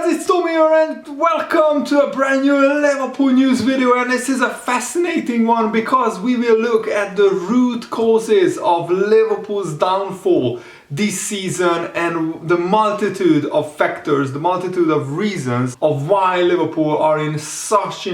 guys, it's Tommy here and welcome to a brand new Liverpool news video, and this is a fascinating one because we will look at the root causes of Liverpool's downfall this season and the multitude of factors, the multitude of reasons of why Liverpool are in such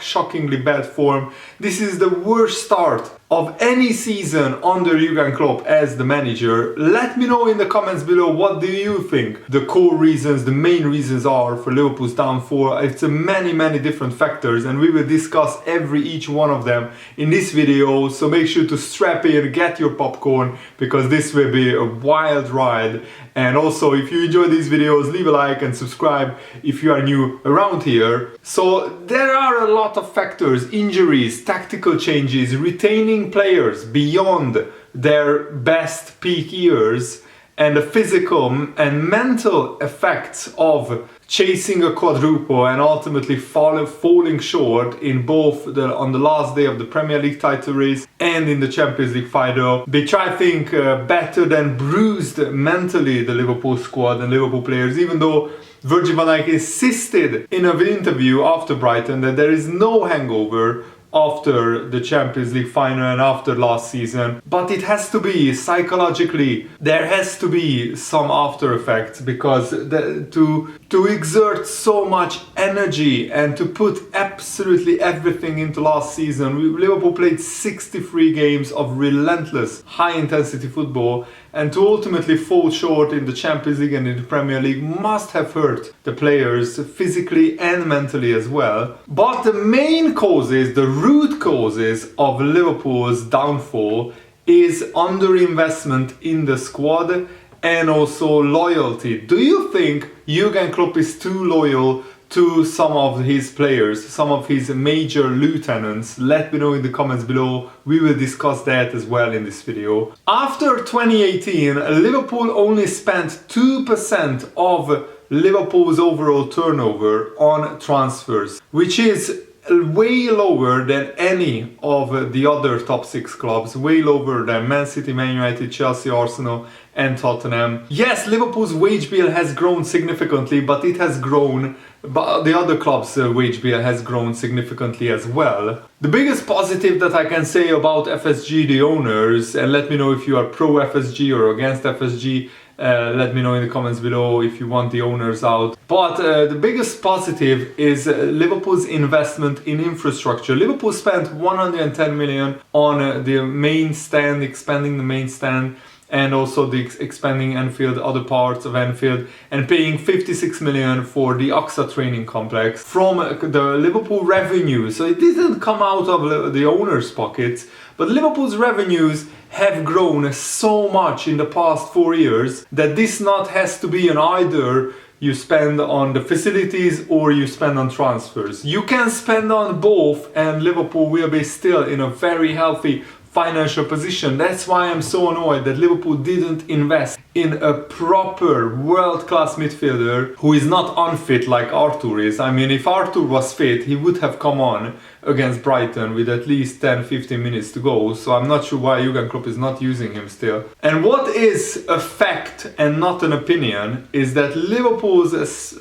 shockingly bad form. This is the worst start of any season under Jurgen Klopp as the manager. Let me know in the comments below, what do you think the core reasons, the main reasons are for Liverpool's downfall. It's many different factors and we will discuss each one of them in this video, so make sure to strap in, get your popcorn, because this will be a wild ride. And also, if you enjoy these videos, leave a like and subscribe if you are new around here. So there are a lot of factors: injuries, tactical changes, retaining players beyond their best peak years, and the physical and mental effects of chasing a quadruple and ultimately falling short in both on the last day of the Premier League title race and in the Champions League final, which I think better than bruised mentally the Liverpool squad and Liverpool players, even though Virgil van Dijk insisted in an interview after Brighton that there is no hangover after the Champions League final and after last season. But it has to be psychologically, there has to be some after effects, because to exert so much energy and to put absolutely everything into last season. Liverpool played 63 games of relentless high intensity football, and to ultimately fall short in the Champions League and in the Premier League must have hurt the players physically and mentally as well. But the main causes, the root causes of Liverpool's downfall is underinvestment in the squad and also loyalty. Do you think Jurgen Klopp is too loyal to some of his players, some of his major lieutenants? Let me know in the comments below. We will discuss that as well in this video. After 2018, Liverpool only spent 2% of Liverpool's overall turnover on transfers, which is way lower than any of the other top 6 clubs, way lower than Man City, Man United, Chelsea, Arsenal and Tottenham. Yes, Liverpool's wage bill has grown significantly, but it has grown, but the other clubs' wage bill has grown significantly as well. The biggest positive that I can say about FSG, the owners, and let me know if you are pro FSG or against FSG, let me know in the comments below if you want the owners out. But the biggest positive is Liverpool's investment in infrastructure. Liverpool spent 110 million on the main stand, expanding the main stand, and also the expanding Anfield, other parts of Anfield, and paying 56 million for the AXA training complex from the Liverpool revenue. So it didn't come out of the owners' pockets, but Liverpool's revenues have grown so much in the past 4 years that this not has to be an either you spend on the facilities or you spend on transfers. You can spend on both and Liverpool will be still in a very healthy financial position. That's why I'm so annoyed that Liverpool didn't invest in a proper world-class midfielder who is not unfit like Arthur is. I mean, if Arthur was fit, he would have come on against Brighton with at least 10-15 minutes to go. So I'm not sure why Jurgen Klopp is not using him still. And what is a fact and not an opinion is that Liverpool's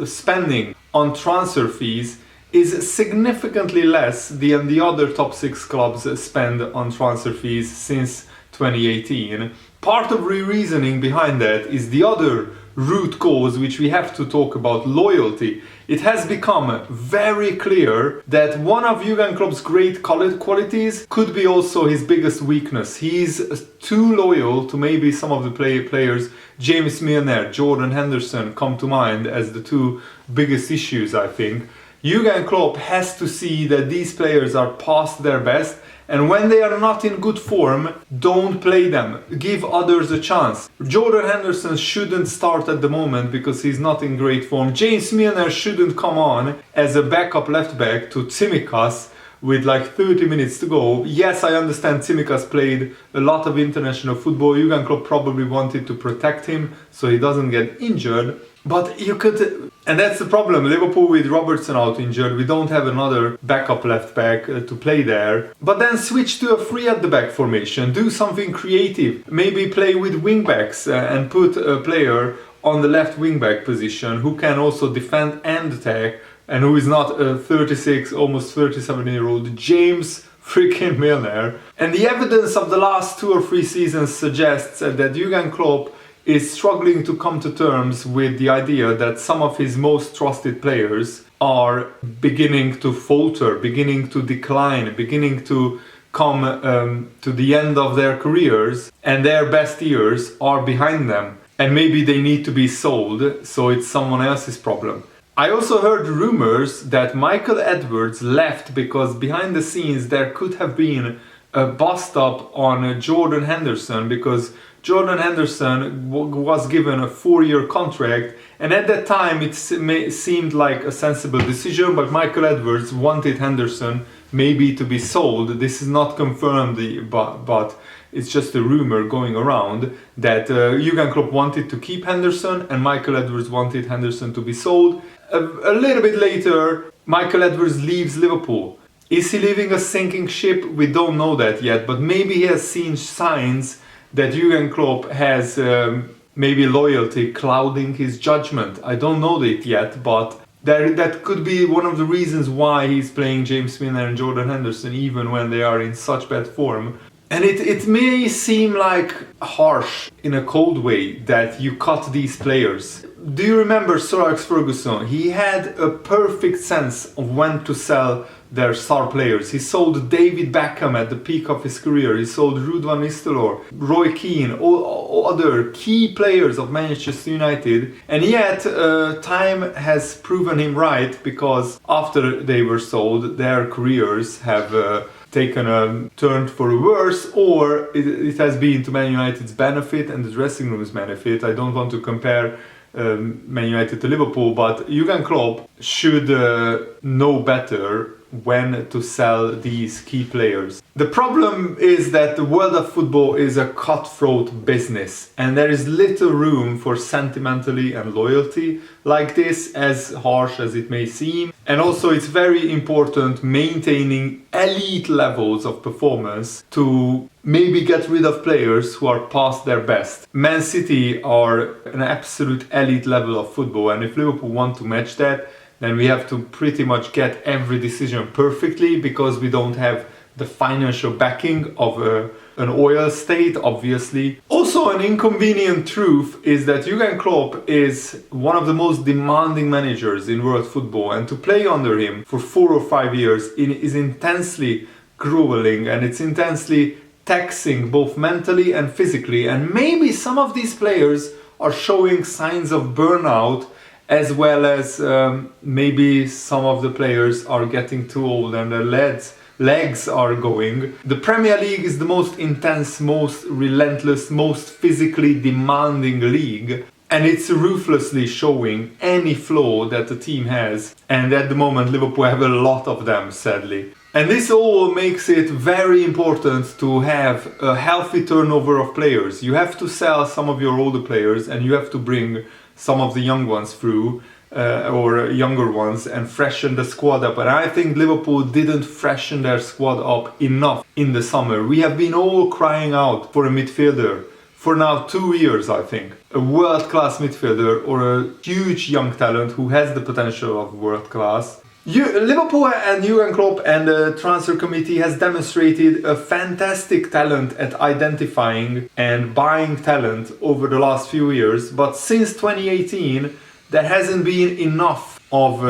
spending on transfer fees is significantly less than the other top 6 clubs spend on transfer fees since 2018. Part of the reasoning behind that is the other root cause, which we have to talk about: loyalty. It has become very clear that one of Jurgen Klopp's great qualities could be also his biggest weakness. He's too loyal to maybe some of the players. James Milner, Jordan Henderson come to mind as the two biggest issues, I think. Jurgen Klopp has to see that these players are past their best, and when they are not in good form, don't play them. Give others a chance. Jordan Henderson shouldn't start at the moment because he's not in great form. James Milner shouldn't come on as a backup left back to Tsimikas with like 30 minutes to go. Yes, I understand Tsimikas played a lot of international football. Jurgen Klopp probably wanted to protect him so he doesn't get injured. But you could, and that's the problem, Liverpool with Robertson out injured, we don't have another backup left back to play there. But then switch to a 3 at the back formation, do something creative, maybe play with wing backs and put a player on the left wing-back position, who can also defend and attack, and who is not a 36, almost 37-year-old James freaking Milner. And the evidence of the last 2 or 3 seasons suggests that Jurgen Klopp is struggling to come to terms with the idea that some of his most trusted players are beginning to falter, beginning to decline, beginning to come to the end of their careers, and their best years are behind them. And maybe they need to be sold, so it's someone else's problem. I also heard rumors that Michael Edwards left because behind the scenes there could have been a bust up on Jordan Henderson, because Jordan Henderson was given a 4-year contract, and at that time it seemed like a sensible decision, but Michael Edwards wanted Henderson maybe to be sold. This is not confirmed, but it's just a rumor going around that Jurgen Klopp wanted to keep Henderson and Michael Edwards wanted Henderson to be sold. A little bit later, Michael Edwards leaves Liverpool. Is he leaving a sinking ship? We don't know that yet, but maybe he has seen signs that Jurgen Klopp has maybe loyalty clouding his judgment. I don't know it yet, but that could be one of the reasons why he's playing James Milner and Jordan Henderson even when they are in such bad form. And it may seem like harsh in a cold way that you cut these players. Do you remember Sir Alex Ferguson? He had a perfect sense of when to sell their star players. He sold David Beckham at the peak of his career. He sold Ruud van Nistelrooy, Roy Keane, all other key players of Manchester United. And yet time has proven him right, because after they were sold, their careers have taken a turn for the worse, or it has been to Man United's benefit and the dressing room's benefit. I don't want to compare Man United to Liverpool, but Jurgen Klopp should know better when to sell these key players. The problem is that the world of football is a cutthroat business, and there is little room for sentimentality and loyalty like this, as harsh as it may seem. And also it's very important maintaining elite levels of performance to maybe get rid of players who are past their best. Man City are an absolute elite level of football, and if Liverpool want to match that, then we have to pretty much get every decision perfectly, because we don't have the financial backing of an oil state, obviously. Also, an inconvenient truth is that Jurgen Klopp is one of the most demanding managers in world football, and to play under him for 4 or 5 years is intensely grueling, and it's intensely taxing both mentally and physically. And maybe some of these players are showing signs of burnout, as well as maybe some of the players are getting too old and their legs are going. The Premier League is the most intense, most relentless, most physically demanding league, and it's ruthlessly showing any flaw that the team has, and at the moment Liverpool have a lot of them, sadly. And this all makes it very important to have a healthy turnover of players. You have to sell some of your older players, and you have to bring some of the young ones through, or younger ones, and freshen the squad up. And I think Liverpool didn't freshen their squad up enough in the summer. We have been all crying out for a midfielder for now 2 years, I think. A world-class midfielder, or a huge young talent who has the potential of world-class. Liverpool and Jurgen Klopp and the transfer committee has demonstrated a fantastic talent at identifying and buying talent over the last few years, but since 2018 there hasn't been enough of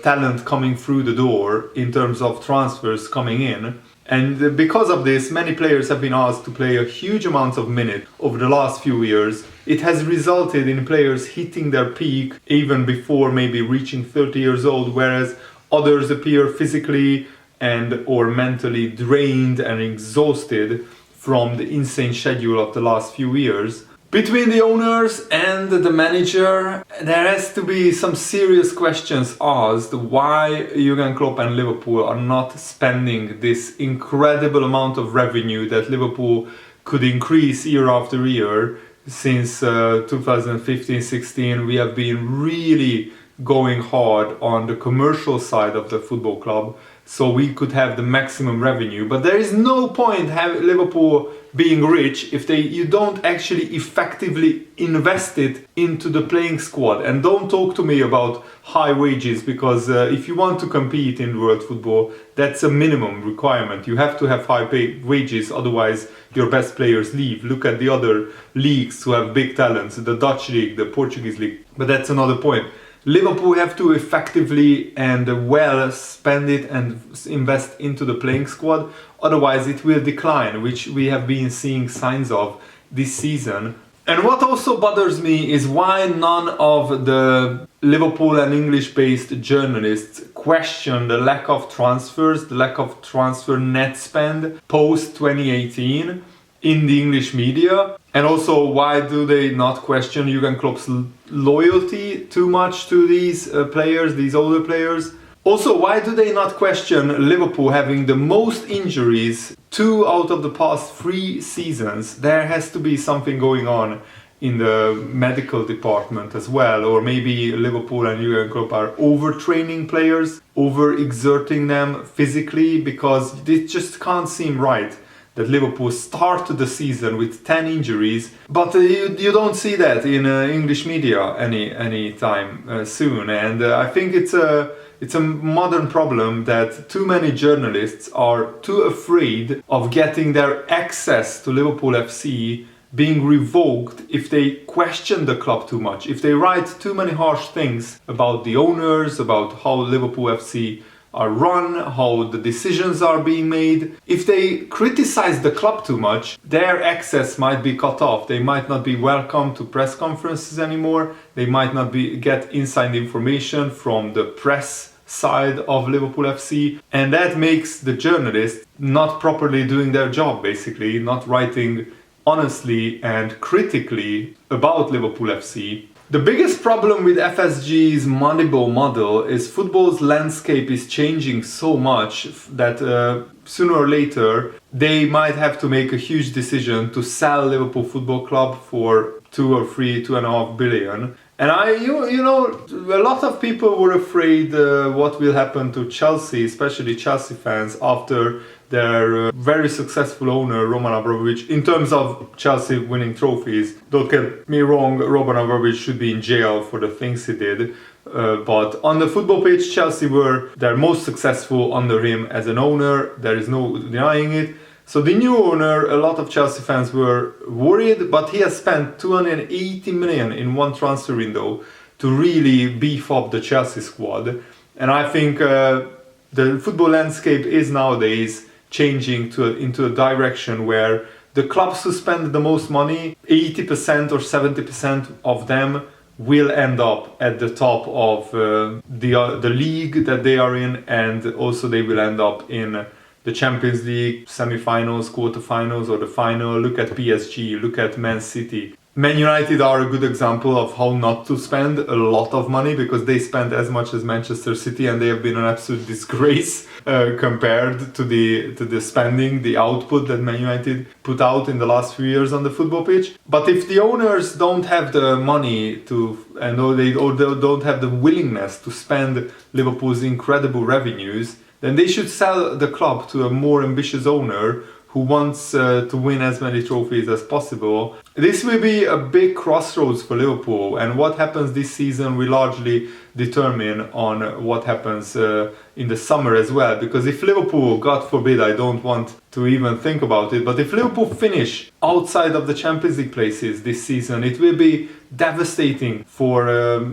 talent coming through the door in terms of transfers coming in. And because of this, many players have been asked to play a huge amount of minutes over the last few years. It has resulted in players hitting their peak even before maybe reaching 30 years old, whereas others appear physically and or mentally drained and exhausted from the insane schedule of the last few years. Between the owners and the manager, there has to be some serious questions asked why Jurgen Klopp and Liverpool are not spending this incredible amount of revenue that Liverpool could increase year after year. Since 2015-16 we have been really going hard on the commercial side of the football club. so we could have the maximum revenue. But there is no point having Liverpool being rich if you don't actually effectively invest it into the playing squad. And don't talk to me about high wages, because if you want to compete in world football, that's a minimum requirement. You have to have high wages, otherwise your best players leave. Look at the other leagues who have big talents, the Dutch league, the Portuguese league. But that's another point. Liverpool have to effectively and well spend it and invest into the playing squad, otherwise it will decline, which we have been seeing signs of this season. And what also bothers me is why none of the Liverpool and English-based journalists question the lack of transfers, the lack of transfer net spend post 2018 in the English media. And also, why do they not question Jurgen Klopp's loyalty too much to these players, these older players? Also, why do they not question Liverpool having the most injuries 2 out of the past 3 seasons? There has to be something going on in the medical department as well, or maybe Liverpool and Jurgen Klopp are overtraining players, overexerting them physically, because it just can't seem right that Liverpool started the season with 10 injuries, but you don't see that in English media any time soon. And I think it's a modern problem that too many journalists are too afraid of getting their access to Liverpool FC being revoked if they question the club too much, if they write too many harsh things about the owners, about how Liverpool FC are run, how the decisions are being made. If they criticize the club too much, their access might be cut off. They might not be welcome to press conferences anymore. They might not get inside information from the press side of Liverpool FC, and that makes the journalists not properly doing their job, basically, not writing honestly and critically about Liverpool FC. The biggest problem with FSG's Moneyball model is football's landscape is changing so much that sooner or later they might have to make a huge decision to sell Liverpool Football Club for 2 or 3, 2.5 billion. And you know, a lot of people were afraid what will happen to Chelsea, especially Chelsea fans, after their very successful owner Roman Abramovich, in terms of Chelsea winning trophies. Don't get me wrong, Roman Abramovich should be in jail for the things he did. But on the football pitch, Chelsea were their most successful under him as an owner. There is no denying it. So the new owner, a lot of Chelsea fans were worried, but he has spent 280 million in one transfer window to really beef up the Chelsea squad. And I think the football landscape is nowadays changing into a direction where the clubs who spend the most money, 80% or 70% of them, will end up at the top of the league that they are in, and also they will end up in the Champions League semi-finals, quarter-finals, or the final. Look at PSG, look at Man City. Man United are a good example of how not to spend a lot of money, because they spend as much as Manchester City and they have been an absolute disgrace compared to the spending, the output that Man United put out in the last few years on the football pitch. But if the owners don't have the money or they don't have the willingness to spend Liverpool's incredible revenues, then they should sell the club to a more ambitious owner who wants to win as many trophies as possible. This will be a big crossroads for Liverpool, and what happens this season will largely determine on what happens in the summer as well. Because if Liverpool, God forbid, I don't want to even think about it, but if Liverpool finish outside of the Champions League places this season, it will be devastating for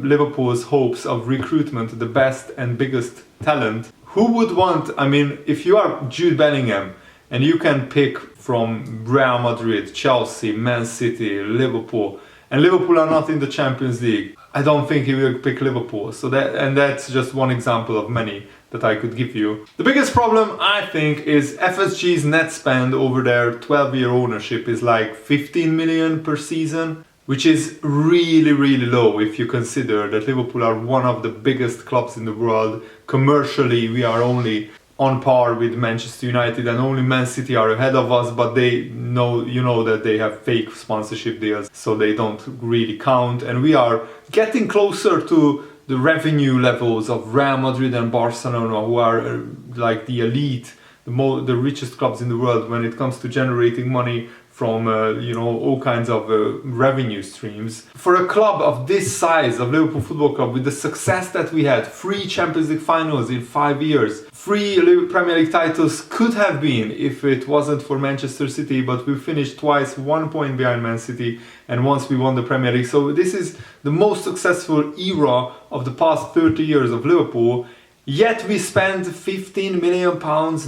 Liverpool's hopes of recruitment, the best and biggest talent. Who would want, I mean, if you are Jude Bellingham, and you can pick from Real Madrid, Chelsea, Man City, Liverpool, and Liverpool are not in the Champions League, I don't think he will pick Liverpool. So that's just one example of many that I could give you. The biggest problem, I think, is FSG's net spend over their 12-year ownership is like 15 million per season, which is really, really low if you consider that Liverpool are one of the biggest clubs in the world. Commercially, we are only on par with Manchester United, and only Man City are ahead of us, but they know, you know, that they have fake sponsorship deals, so they don't really count. And we are getting closer to the revenue levels of Real Madrid and Barcelona, who are like the elite, the richest clubs in the world when it comes to generating money from all kinds of revenue streams. For a club of this size, of Liverpool Football Club, with the success that we had, 3 Champions League finals in 5 years, 3 Premier League titles could have been if it wasn't for Manchester City, but we finished twice 1 point behind Man City, and once we won the Premier League. So this is the most successful era of the past 30 years of Liverpool. Yet we spent £15 million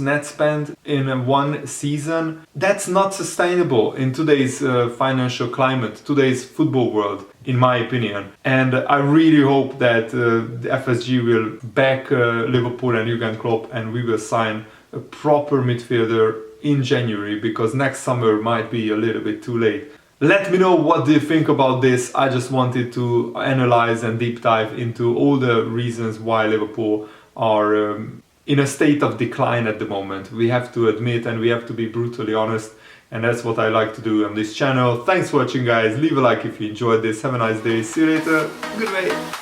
net spend in 1 season. That's not sustainable in today's financial climate, today's football world, in my opinion. And I really hope that the FSG will back Liverpool and Jurgen Klopp, and we will sign a proper midfielder in January, because next summer might be a little bit too late. Let me know what do you think about this. I just wanted to analyze and deep dive into all the reasons why Liverpool are in a state of decline at the moment. We have to admit, and we have to be brutally honest, and that's what I like to do on this channel. Thanks for watching, guys. Leave a like if you enjoyed this. Have a nice day. See you later. Goodbye.